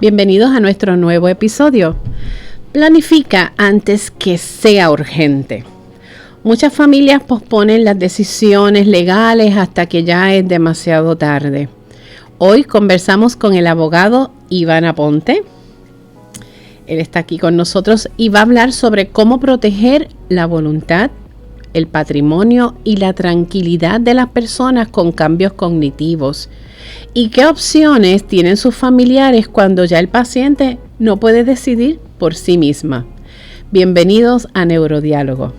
Bienvenidos a nuestro nuevo episodio. Planifica antes que sea urgente. Muchas familias posponen las decisiones legales hasta que ya es demasiado tarde. Hoy conversamos con el abogado Iván Aponte. Él está aquí con nosotros y va a hablar sobre cómo proteger la voluntad, el patrimonio y la tranquilidad de las personas con cambios cognitivos. ¿Y qué opciones tienen sus familiares cuando ya el paciente no puede decidir por sí misma? Bienvenidos a Neurodiálogo.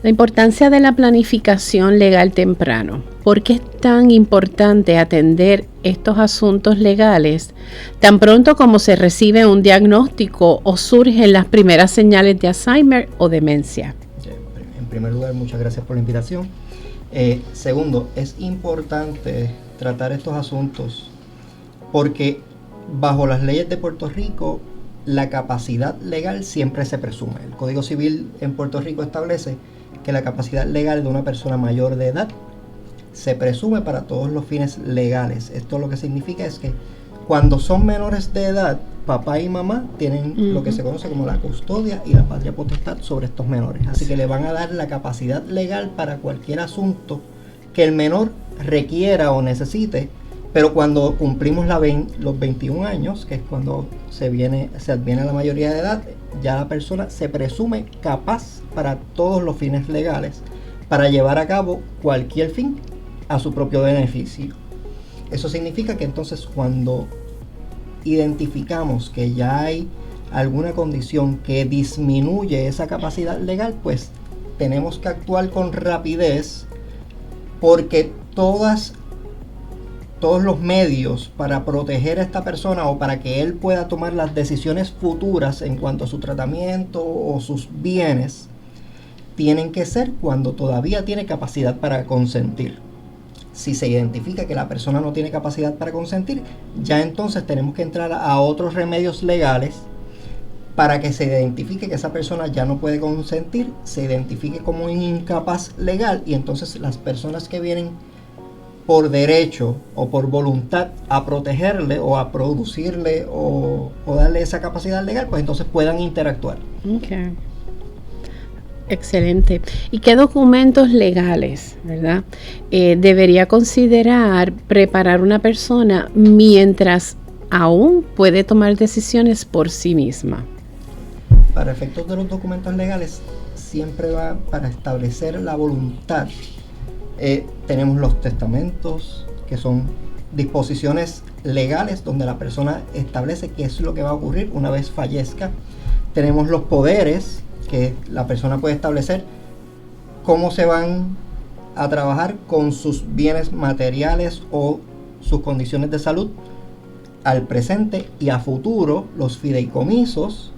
La importancia de la planificación legal temprano. ¿Por qué es tan importante atender estos asuntos legales tan pronto como se recibe un diagnóstico o surgen las primeras señales de Alzheimer o demencia? En primer lugar, muchas gracias por la invitación. Segundo, es importante tratar estos asuntos porque bajo las leyes de Puerto Rico la capacidad legal siempre se presume. El Código Civil en Puerto Rico establece que la capacidad legal de una persona mayor de edad se presume para todos los fines legales. Esto lo que significa es que cuando son menores de edad, papá y mamá tienen lo que se conoce como la custodia y la patria potestad sobre estos menores. Así que le van a dar la capacidad legal para cualquier asunto que el menor requiera o necesite, pero cuando cumplimos los 21 años, que es cuando se adviene la mayoría de edad, ya la persona se presume capaz para todos los fines legales para llevar a cabo cualquier fin a su propio beneficio. Eso significa que entonces cuando identificamos que ya hay alguna condición que disminuye esa capacidad legal, pues tenemos que actuar con rapidez porque todos los medios para proteger a esta persona o para que él pueda tomar las decisiones futuras en cuanto a su tratamiento o sus bienes tienen que ser cuando todavía tiene capacidad para consentir. Si se identifica que la persona no tiene capacidad para consentir, ya entonces tenemos que entrar a otros remedios legales para que se identifique que esa persona ya no puede consentir, se identifique como un incapaz legal y entonces las personas que vienen por derecho o por voluntad a protegerle o a producirle o darle esa capacidad legal, pues entonces puedan interactuar. Okay. Excelente. ¿Y qué documentos legales, verdad, debería considerar preparar una persona mientras aún puede tomar decisiones por sí misma? Para efectos de los documentos legales, siempre va para establecer la voluntad. Tenemos los testamentos, que son disposiciones legales donde la persona establece qué es lo que va a ocurrir una vez fallezca. Tenemos los poderes, que la persona puede establecer cómo se van a trabajar con sus bienes materiales o sus condiciones de salud al presente y a futuro, los fideicomisos.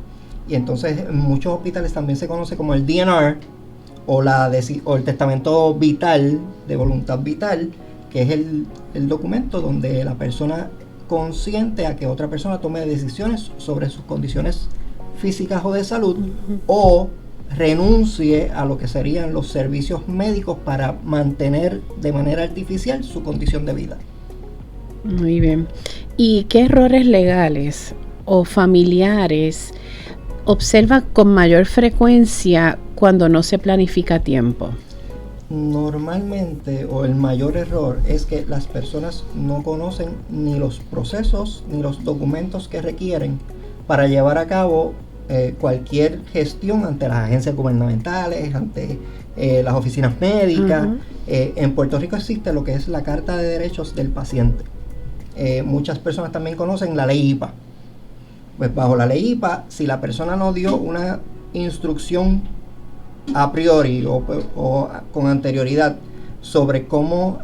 Y entonces en muchos hospitales también se conoce como el DNR o el testamento vital, de voluntad vital, que es el documento donde la persona consiente a que otra persona tome decisiones sobre sus condiciones físicas o de salud o renuncie a lo que serían los servicios médicos para mantener de manera artificial su condición de vida. Muy bien. ¿Y qué errores legales o familiares observa con mayor frecuencia cuando no se planifica a tiempo? Normalmente, o el mayor error, es que las personas no conocen ni los procesos ni los documentos que requieren para llevar a cabo cualquier gestión ante las agencias gubernamentales, ante las oficinas médicas. En Puerto Rico existe lo que es la Carta de Derechos del Paciente. Muchas personas también conocen la ley IPA. Pues bajo la ley IPA, si la persona no dio una instrucción a priori o con anterioridad sobre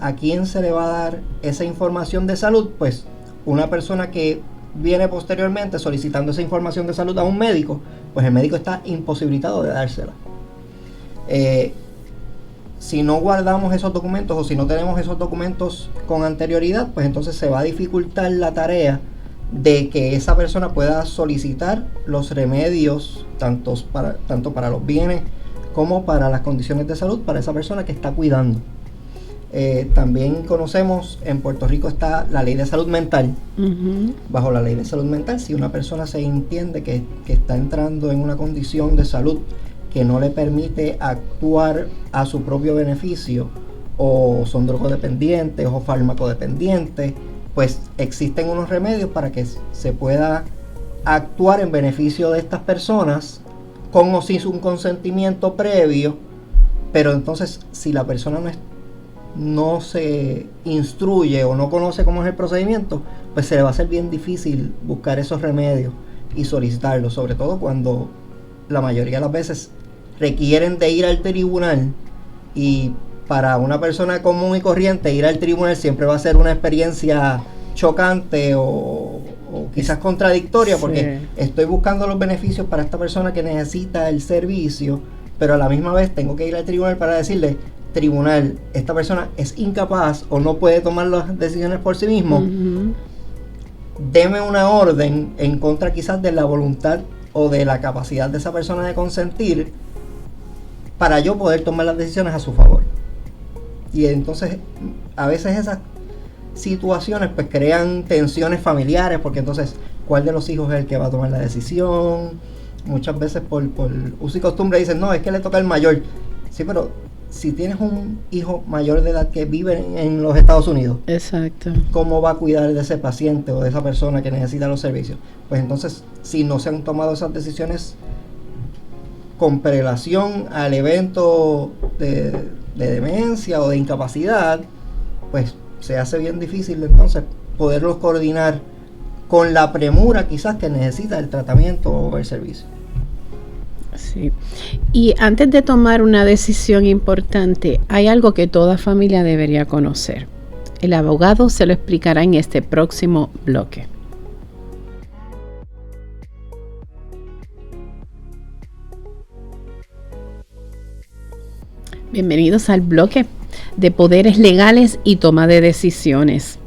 a quién se le va a dar esa información de salud, pues una persona que viene posteriormente solicitando esa información de salud a un médico, pues el médico está imposibilitado de dársela. Si no guardamos esos documentos o si no tenemos esos documentos con anterioridad, pues entonces se va a dificultar la tarea de que esa persona pueda solicitar los remedios tanto para los bienes como para las condiciones de salud para esa persona que está cuidando. También conocemos, en Puerto Rico está la ley de salud mental. Bajo la ley de salud mental, si una persona se entiende que está entrando en una condición de salud que no le permite actuar a su propio beneficio, o son drogodependientes o farmacodependientes, pues existen unos remedios para que se pueda actuar en beneficio de estas personas con o sin un consentimiento previo. Pero entonces, si la persona no se instruye o no conoce cómo es el procedimiento, pues se le va a hacer bien difícil buscar esos remedios y solicitarlos, sobre todo cuando la mayoría de las veces requieren de ir al tribunal, y para una persona común y corriente ir al tribunal siempre va a ser una experiencia chocante o quizás contradictoria, porque estoy buscando los beneficios para esta persona que necesita el servicio, pero a la misma vez tengo que ir al tribunal para decirle: tribunal, esta persona es incapaz o no puede tomar las decisiones por sí mismo. Deme una orden en contra quizás de la voluntad o de la capacidad de esa persona de consentir, para yo poder tomar las decisiones a su favor. Y entonces a veces esas situaciones pues crean tensiones familiares, porque entonces ¿cuál de los hijos es el que va a tomar la decisión? Muchas veces por uso y costumbre dicen: no, es que le toca al mayor. Sí, pero si tienes un hijo mayor de edad que vive en los Estados Unidos, exacto, ¿cómo va a cuidar de ese paciente o de esa persona que necesita los servicios? Pues entonces, si no se han tomado esas decisiones con prelación al evento de demencia o de incapacidad, pues se hace bien difícil entonces poderlos coordinar con la premura quizás que necesita el tratamiento o el servicio. Sí. Y antes de tomar una decisión importante, hay algo que toda familia debería conocer. El abogado se lo explicará en este próximo bloque. Bienvenidos al bloque de poderes legales y toma de decisiones.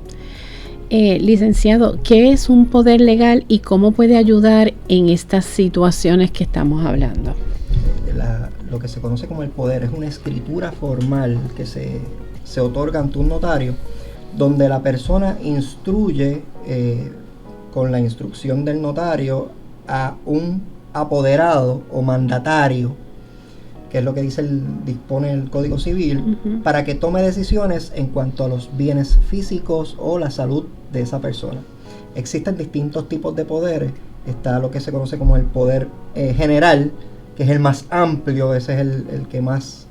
Licenciado, ¿qué es un poder legal y cómo puede ayudar en estas situaciones que estamos hablando? Lo que se conoce como el poder es una escritura formal que se otorga ante un notario, donde la persona instruye con la instrucción del notario a un apoderado o mandatario, que es lo que dispone el Código Civil, para que tome decisiones en cuanto a los bienes físicos o la salud de esa persona. Existen distintos tipos de poderes. Está lo que se conoce como el poder general, que es el más amplio. Ese es el que más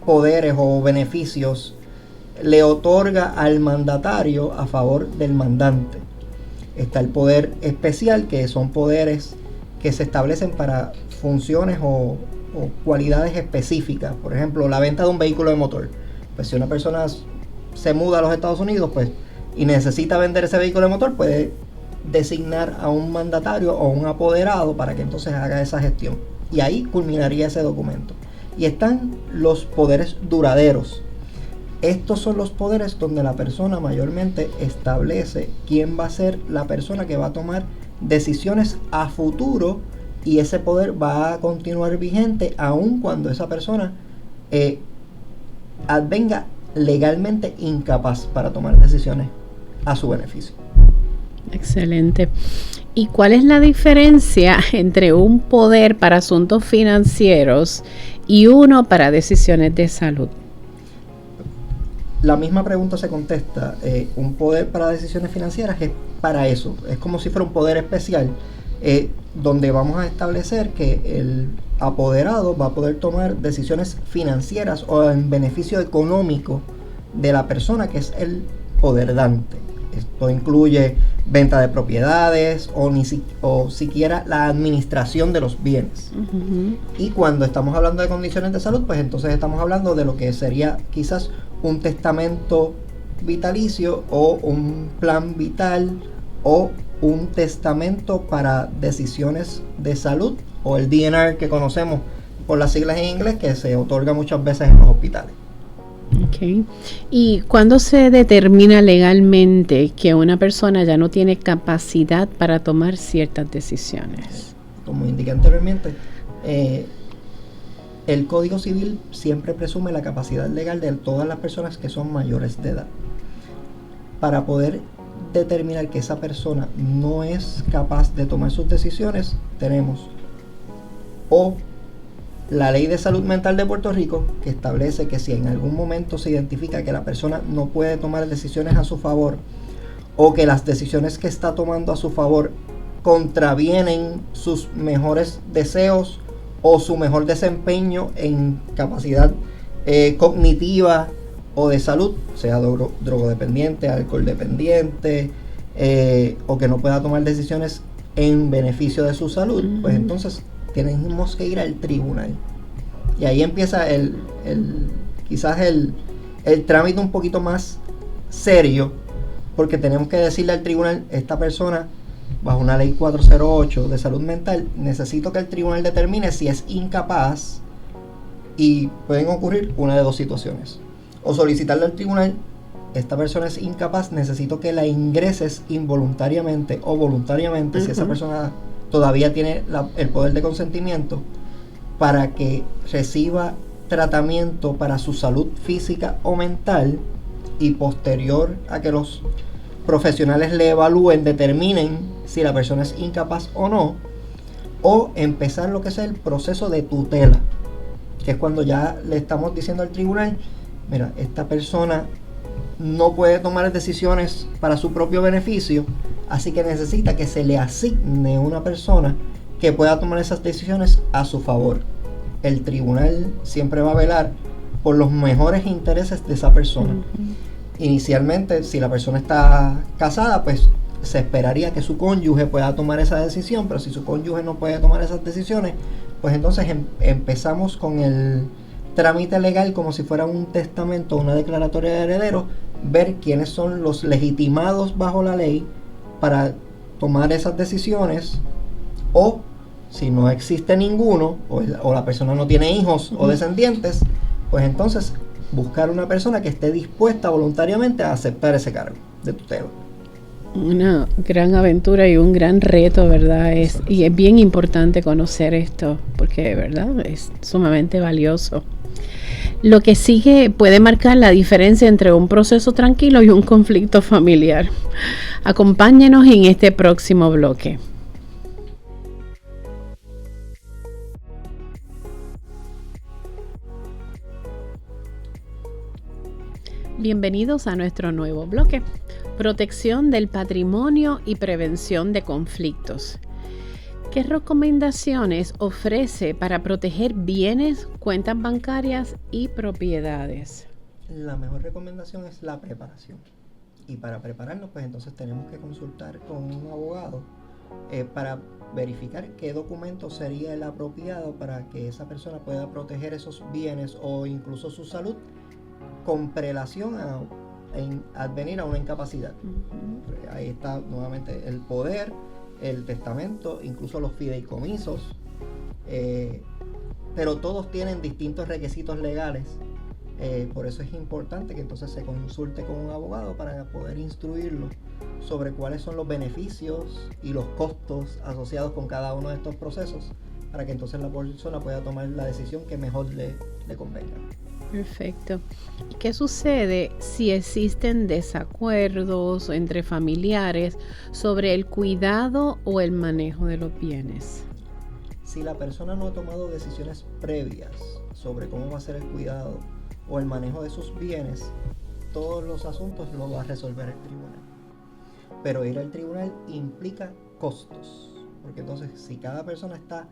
poderes o beneficios le otorga al mandatario a favor del mandante. Está el poder especial, que son poderes que se establecen para funciones o cualidades específicas. Por ejemplo, la venta de un vehículo de motor. Pues si una persona se muda a los Estados Unidos, pues, y necesita vender ese vehículo de motor, puede designar a un mandatario o un apoderado para que entonces haga esa gestión. Y ahí culminaría ese documento. Y están los poderes duraderos. Estos son los poderes donde la persona mayormente establece quién va a ser la persona que va a tomar decisiones a futuro, y ese poder va a continuar vigente aun cuando esa persona advenga legalmente incapaz para tomar decisiones a su beneficio. Excelente. ¿Y cuál es la diferencia entre un poder para asuntos financieros y uno para decisiones de salud? La misma pregunta se contesta. Un poder para decisiones financieras es para eso. Es como si fuera un poder especial, donde vamos a establecer que el apoderado va a poder tomar decisiones financieras o en beneficio económico de la persona que es el poderdante. Esto incluye venta de propiedades o siquiera la administración de los bienes. Y cuando estamos hablando de condiciones de salud, pues entonces estamos hablando de lo que sería quizás un testamento vitalicio o un plan vital o un testamento para decisiones de salud, o el DNR que conocemos por las siglas en inglés, que se otorga muchas veces en los hospitales. Okay. ¿Y cuándo se determina legalmente que una persona ya no tiene capacidad para tomar ciertas decisiones? Como indiqué anteriormente, el Código Civil siempre presume la capacidad legal de todas las personas que son mayores de edad. Para poder determinar que esa persona no es capaz de tomar sus decisiones, tenemos o la Ley de Salud Mental de Puerto Rico, que establece que si en algún momento se identifica que la persona no puede tomar decisiones a su favor, o que las decisiones que está tomando a su favor contravienen sus mejores deseos o su mejor desempeño en capacidad cognitiva o de salud, sea drogodependiente, alcohol dependiente, o que no pueda tomar decisiones en beneficio de su salud, pues entonces tenemos que ir al tribunal. Y ahí empieza quizás el trámite un poquito más serio, porque tenemos que decirle al tribunal, esta persona, bajo una ley 408 de salud mental, necesito que el tribunal determine si es incapaz, y pueden ocurrir una de dos situaciones. O solicitarle al tribunal, esta persona es incapaz, necesito que la ingreses involuntariamente o voluntariamente, si esa persona todavía tiene el poder de consentimiento, para que reciba tratamiento para su salud física o mental, y posterior a que los profesionales le evalúen, determinen si la persona es incapaz o no, o empezar lo que es el proceso de tutela, que es cuando ya le estamos diciendo al tribunal, mira, esta persona no puede tomar decisiones para su propio beneficio, así que necesita que se le asigne una persona que pueda tomar esas decisiones a su favor. El tribunal siempre va a velar por los mejores intereses de esa persona. Inicialmente, si la persona está casada, pues se esperaría que su cónyuge pueda tomar esa decisión, pero si su cónyuge no puede tomar esas decisiones, pues entonces empezamos con el trámite legal como si fuera un testamento, una declaratoria de herederos, ver quiénes son los legitimados bajo la ley para tomar esas decisiones, o si no existe ninguno, o la persona no tiene hijos o descendientes, pues entonces buscar una persona que esté dispuesta voluntariamente a aceptar ese cargo de tutela. Una gran aventura y un gran reto, ¿verdad? Y es bien importante conocer esto, porque, ¿verdad?, es sumamente valioso. Lo que sigue puede marcar la diferencia entre un proceso tranquilo y un conflicto familiar. Acompáñenos en este próximo bloque. Bienvenidos a nuestro nuevo bloque, protección del patrimonio y prevención de conflictos. ¿Qué recomendaciones ofrece para proteger bienes, cuentas bancarias y propiedades? La mejor recomendación es la preparación. Y para prepararnos, pues entonces tenemos que consultar con un abogado para verificar qué documento sería el apropiado para que esa persona pueda proteger esos bienes o incluso su salud con prelación a advenir a una incapacidad. Ahí está nuevamente el poder, el testamento, incluso los fideicomisos, pero todos tienen distintos requisitos legales. Por eso es importante que entonces se consulte con un abogado para poder instruirlo sobre cuáles son los beneficios y los costos asociados con cada uno de estos procesos, para que entonces la persona pueda tomar la decisión que mejor le convenga. Perfecto. ¿Y qué sucede si existen desacuerdos entre familiares sobre el cuidado o el manejo de los bienes? Si la persona no ha tomado decisiones previas sobre cómo va a ser el cuidado o el manejo de sus bienes, todos los asuntos los va a resolver el tribunal. Pero ir al tribunal implica costos, porque entonces si cada persona está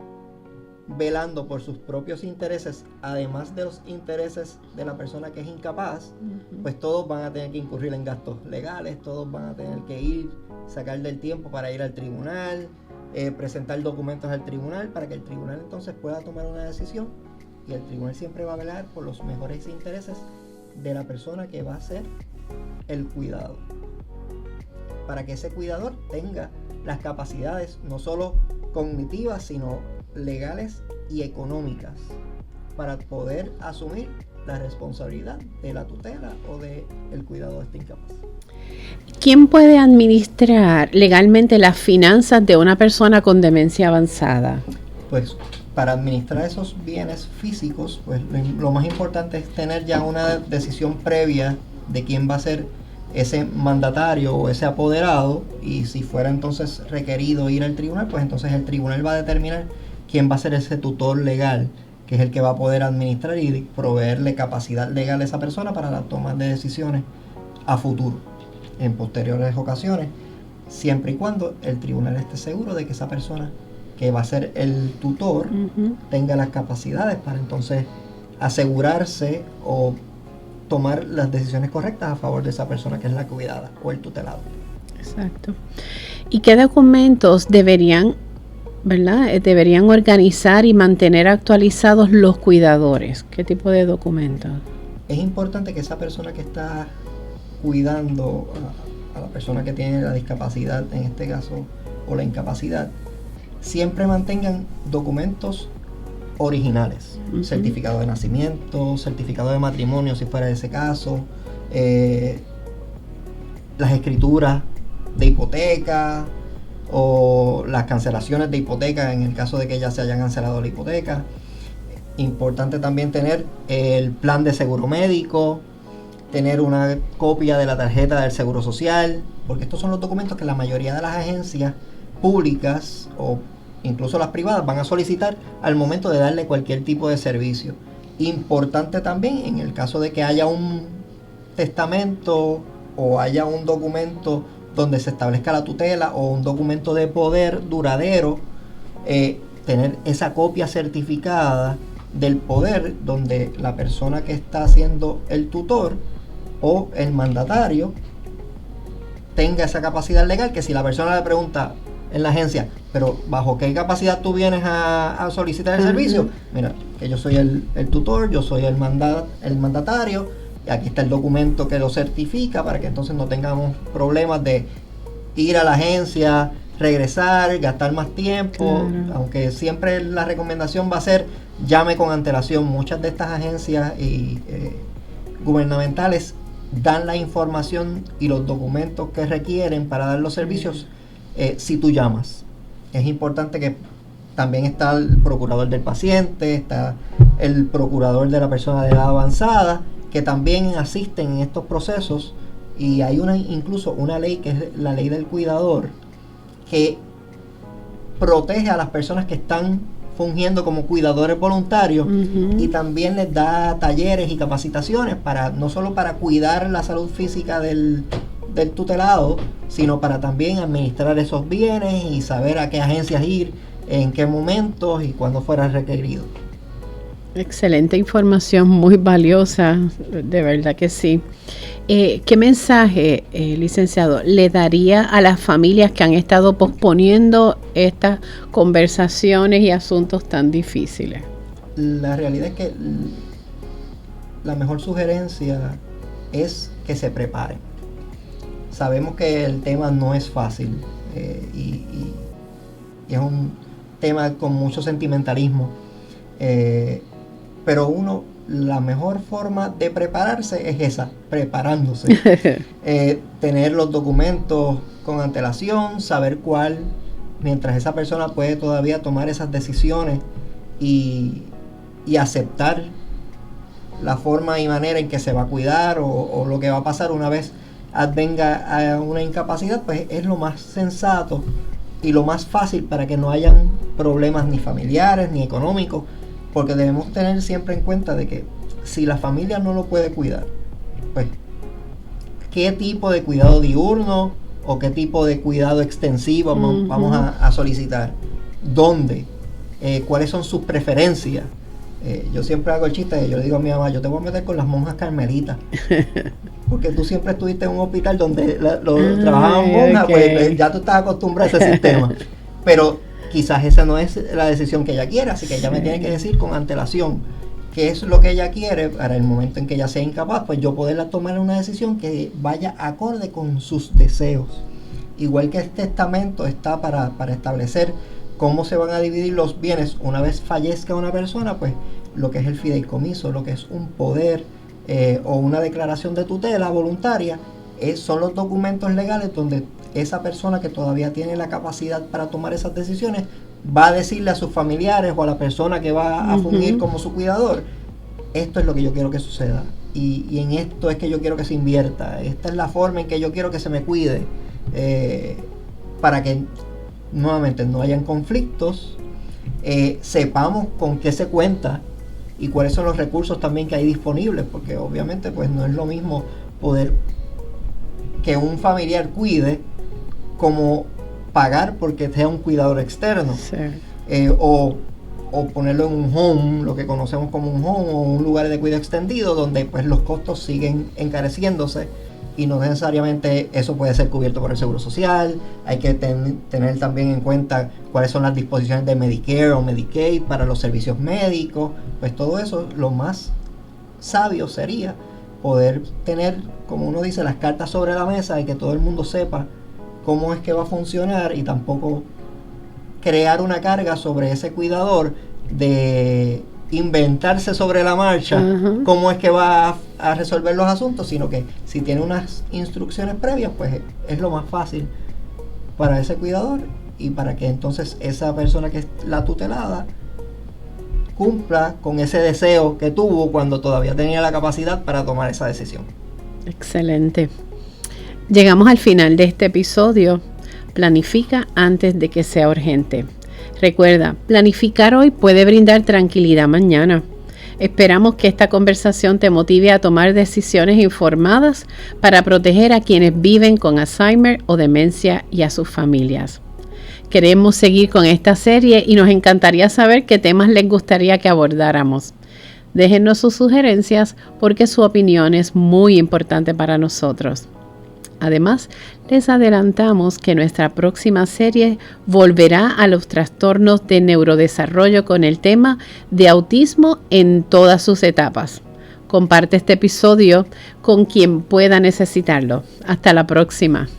velando por sus propios intereses, además de los intereses de la persona que es incapaz, pues todos van a tener que incurrir en gastos legales, todos van a tener que sacar del tiempo para ir al tribunal, presentar documentos al tribunal para que el tribunal entonces pueda tomar una decisión, y el tribunal siempre va a velar por los mejores intereses de la persona que va a hacer el cuidado, para que ese cuidador tenga las capacidades no solo cognitivas, sino legales y económicas para poder asumir la responsabilidad de la tutela o del cuidado de este incapaz. ¿Quién puede administrar legalmente las finanzas de una persona con demencia avanzada? Pues para administrar esos bienes físicos, pues lo más importante es tener ya una decisión previa de quién va a ser ese mandatario o ese apoderado, y si fuera entonces requerido ir al tribunal, pues entonces el tribunal va a determinar quién va a ser ese tutor legal, que es el que va a poder administrar y proveerle capacidad legal a esa persona para la toma de decisiones a futuro, en posteriores ocasiones, siempre y cuando el tribunal esté seguro de que esa persona que va a ser el tutor tenga las capacidades para entonces asegurarse o tomar las decisiones correctas a favor de esa persona que es la cuidada o el tutelado. Exacto. ¿Y qué documentos deberían organizar y mantener actualizados los cuidadores? ¿Qué tipo de documentos? Es importante que esa persona que está cuidando a la persona que tiene la discapacidad, en este caso, o la incapacidad, siempre mantengan documentos originales, certificado de nacimiento, certificado de matrimonio si fuera ese caso, las escrituras de hipoteca o las cancelaciones de hipoteca en el caso de que ya se hayan cancelado la hipoteca. Importante también tener el plan de seguro médico, tener una copia de la tarjeta del seguro social, porque estos son los documentos que la mayoría de las agencias públicas o incluso las privadas van a solicitar al momento de darle cualquier tipo de servicio. Importante también en el caso de que haya un testamento o haya un documento donde se establezca la tutela o un documento de poder duradero, tener esa copia certificada del poder donde la persona que está siendo el tutor o el mandatario tenga esa capacidad legal, que si la persona le pregunta en la agencia, pero ¿bajo qué capacidad tú vienes a solicitar el servicio? Mira, que yo soy el tutor, yo soy el mandatario, y aquí está el documento que lo certifica para que entonces no tengamos problemas de ir a la agencia, regresar, gastar más tiempo, aunque siempre la recomendación va a ser llame con antelación. Muchas de estas agencias gubernamentales dan la información y los documentos que requieren para dar los servicios si tú llamas. Es importante que también está el procurador del paciente, está el procurador de la persona de edad avanzada, que también asisten en estos procesos, y hay incluso una ley que es la ley del cuidador, que protege a las personas que están fungiendo como cuidadores voluntarios y también les da talleres y capacitaciones para no solo para cuidar la salud física del tutelado, sino para también administrar esos bienes y saber a qué agencias ir, en qué momentos y cuándo fuera requerido. Excelente información, muy valiosa, de verdad que sí. ¿Qué mensaje, licenciado, le daría a las familias que han estado posponiendo estas conversaciones y asuntos tan difíciles? La realidad es que la mejor sugerencia es que se preparen. Sabemos que el tema no es fácil y es un tema con mucho sentimentalismo, pero la mejor forma de prepararse es esa, preparándose. Tener los documentos con antelación, saber cuál, mientras esa persona puede todavía tomar esas decisiones y aceptar la forma y manera en que se va a cuidar o lo que va a pasar una vez advenga a una incapacidad, pues es lo más sensato y lo más fácil para que no hayan problemas ni familiares ni económicos, porque debemos tener siempre en cuenta de que si la familia no lo puede cuidar, pues qué tipo de cuidado diurno o qué tipo de cuidado extensivo vamos a solicitar, dónde, cuáles son sus preferencias. Yo siempre hago el chiste, yo le digo a mi mamá, yo te voy a meter con las monjas carmelitas, porque tú siempre estuviste en un hospital donde trabajaban monjas, pues ya tú estás acostumbrado a ese sistema, pero quizás esa no es la decisión que ella quiere, así que ella me tiene que decir con antelación qué es lo que ella quiere para el momento en que ella sea incapaz, pues yo poderla tomar una decisión que vaya acorde con sus deseos. Igual que el testamento está para establecer cómo se van a dividir los bienes una vez fallezca una persona, pues lo que es el fideicomiso, lo que es un poder o una declaración de tutela voluntaria, son los documentos legales donde esa persona que todavía tiene la capacidad para tomar esas decisiones va a decirle a sus familiares o a la persona que va a fungir como su cuidador, esto es lo que yo quiero que suceda, y en esto es que yo quiero que se invierta, esta es la forma en que yo quiero que se me cuide, para que nuevamente no hayan conflictos, sepamos con qué se cuenta y cuáles son los recursos también que hay disponibles, porque obviamente pues no es lo mismo poder que un familiar cuide como pagar porque sea un cuidador externo, Sí. o ponerlo en un home, lo que conocemos como un home, o un lugar de cuidado extendido donde pues los costos siguen encareciéndose y no necesariamente eso puede ser cubierto por el Seguro Social. Hay que tener también en cuenta cuáles son las disposiciones de Medicare o Medicaid para los servicios médicos. Pues todo eso, lo más sabio sería poder tener, como uno dice, las cartas sobre la mesa y que todo el mundo sepa cómo es que va a funcionar, y tampoco crear una carga sobre ese cuidador de inventarse sobre la marcha cómo es que va a resolver los asuntos, sino que si tiene unas instrucciones previas, pues es lo más fácil para ese cuidador, y para que entonces esa persona que es la tutelada cumpla con ese deseo que tuvo cuando todavía tenía la capacidad para tomar esa decisión. Excelente. Llegamos al final de este episodio. Planifica antes de que sea urgente. Recuerda, planificar hoy puede brindar tranquilidad mañana. Esperamos que esta conversación te motive a tomar decisiones informadas para proteger a quienes viven con Alzheimer o demencia y a sus familias. Queremos seguir con esta serie y nos encantaría saber qué temas les gustaría que abordáramos. Déjennos sus sugerencias porque su opinión es muy importante para nosotros. Además, les adelantamos que nuestra próxima serie volverá a los trastornos de neurodesarrollo con el tema de autismo en todas sus etapas. Comparte este episodio con quien pueda necesitarlo. Hasta la próxima.